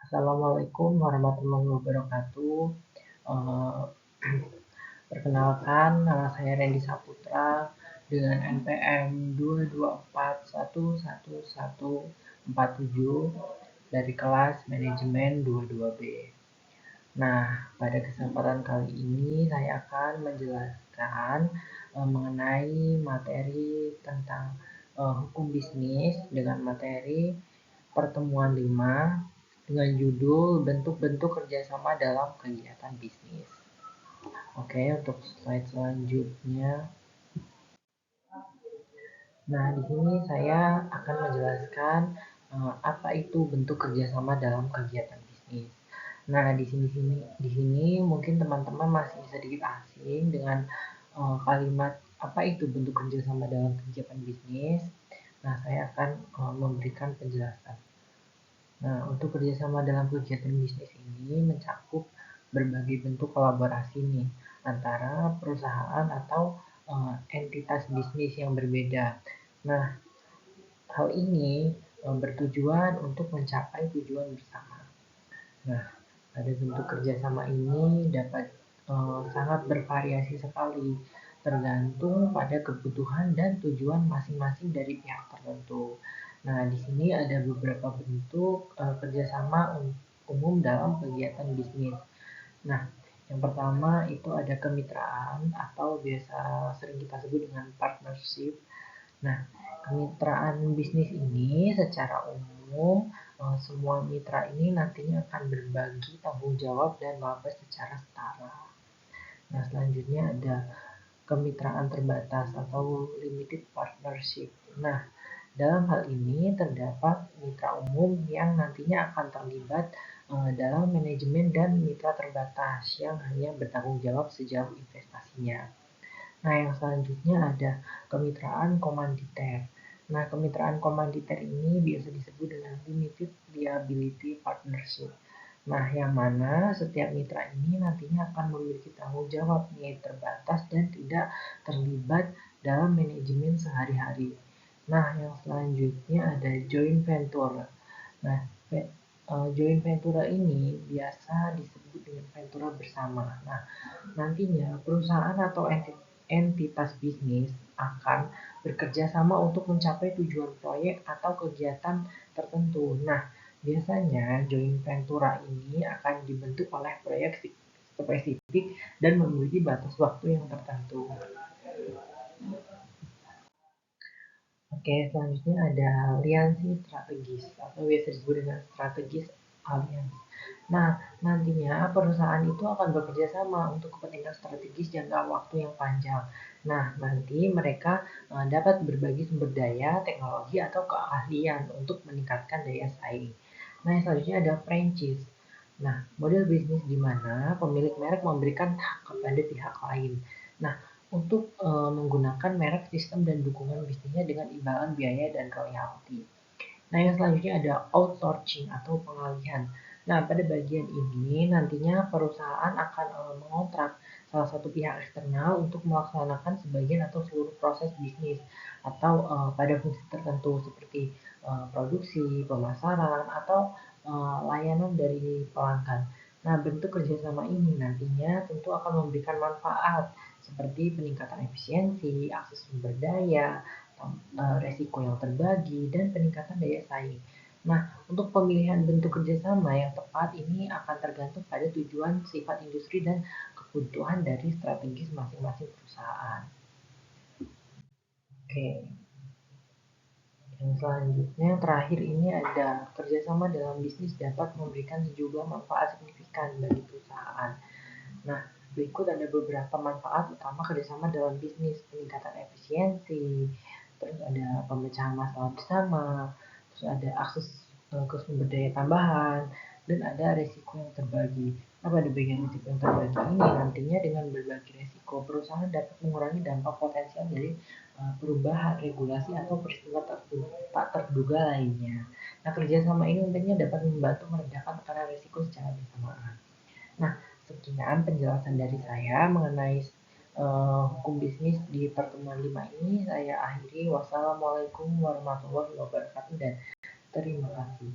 Assalamualaikum warahmatullahi wabarakatuh. Eh, Perkenalkan, nama saya Randy Saputra dengan NPM 224111147 dari kelas manajemen 22B. Nah, pada kesempatan kali ini saya akan menjelaskan mengenai materi tentang hukum bisnis dengan materi pertemuan 5 dengan judul bentuk-bentuk kerjasama dalam kegiatan bisnis. Oke, untuk slide selanjutnya. Nah, di sini saya akan menjelaskan apa itu bentuk kerjasama dalam kegiatan bisnis. Nah, di sini mungkin teman-teman masih sedikit asing dengan kalimat apa itu bentuk kerjasama dalam kegiatan bisnis. Nah, saya akan memberikan penjelasan. Nah, untuk kerjasama dalam kegiatan bisnis ini mencakup berbagai bentuk kolaborasi nih antara perusahaan atau entitas bisnis yang berbeda. Nah, hal ini bertujuan untuk mencapai tujuan bersama. Nah, pada bentuk kerjasama ini dapat sangat bervariasi sekali, tergantung pada kebutuhan dan tujuan masing-masing dari pihak tertentu. Nah, di sini ada beberapa bentuk kerjasama umum dalam kegiatan bisnis. Nah, yang pertama itu ada kemitraan atau biasa sering kita sebut dengan partnership. Nah, kemitraan bisnis ini secara umum semua mitra ini nantinya akan berbagi tanggung jawab dan laba secara setara. Nah, selanjutnya ada kemitraan terbatas atau limited partnership. Nah, dalam hal ini terdapat mitra umum yang nantinya akan terlibat dalam manajemen dan mitra terbatas yang hanya bertanggung jawab sejauh investasinya. Nah, yang selanjutnya ada kemitraan komanditer. Nah, kemitraan komanditer ini biasa disebut dengan limited liability partnership. Nah, yang mana setiap mitra ini nantinya akan memiliki tanggung jawab nih terbatas dan tidak terlibat dalam manajemen sehari-hari. Nah, yang selanjutnya ada joint venture. Nah, joint venture ini biasa disebut dengan venture bersama. Nah, nantinya perusahaan atau entitas bisnis akan bekerja sama untuk mencapai tujuan proyek atau kegiatan tertentu. Nah, biasanya joint venture ini akan dibentuk oleh proyek spesifik dan memiliki batas waktu yang tertentu. Oke, selanjutnya ada aliansi strategis atau biasa disebut dengan strategis alliance. Nah, nantinya perusahaan itu akan bekerja sama untuk kepentingan strategis jangka waktu yang panjang. Nah, nanti mereka dapat berbagi sumber daya, teknologi, atau keahlian untuk meningkatkan daya saing. Nah, yang selanjutnya ada franchise. Nah, model bisnis di mana pemilik merek memberikan hak kepada pihak lain. Nah, untuk menggunakan merek, sistem, dan dukungan bisnisnya dengan imbalan biaya dan royalti. Nah, yang selanjutnya ada outsourcing atau pengalihan. Nah, pada bagian ini nantinya perusahaan akan mengontrak salah satu pihak eksternal untuk melaksanakan sebagian atau seluruh proses bisnis atau pada fungsi tertentu seperti produksi, pemasaran, atau layanan dari pelanggan. Nah, bentuk kerjasama ini nantinya tentu akan memberikan manfaat seperti peningkatan efisiensi, akses sumber daya, resiko yang terbagi, dan peningkatan daya saing. Nah, untuk pemilihan bentuk kerjasama yang tepat ini akan tergantung pada tujuan, sifat industri, dan kebutuhan dari strategis masing-masing perusahaan. Oke, yang selanjutnya yang terakhir ini ada kerjasama dalam bisnis dapat memberikan sejumlah manfaat signifikan bagi perusahaan. Nah, berikut ada beberapa manfaat utama kerjasama dalam bisnis: peningkatan efisiensi, terus ada pemecahan masalah bersama, terus ada akses ke sumber daya tambahan, dan ada resiko yang terbagi. Nah, pada bagian resiko yang terbagi ini nantinya dengan berbagi resiko, perusahaan dapat mengurangi dampak potensial dari perubahan regulasi atau peristiwa tak terduga lainnya. Nah, kerjasama ini nantinya dapat membantu meredakan tekanan resiko secara bersamaan. Nah, sekian penjelasan dari saya mengenai hukum bisnis di pertemuan 5 ini. Saya akhiri. Wassalamualaikum warahmatullahi wabarakatuh dan terima kasih.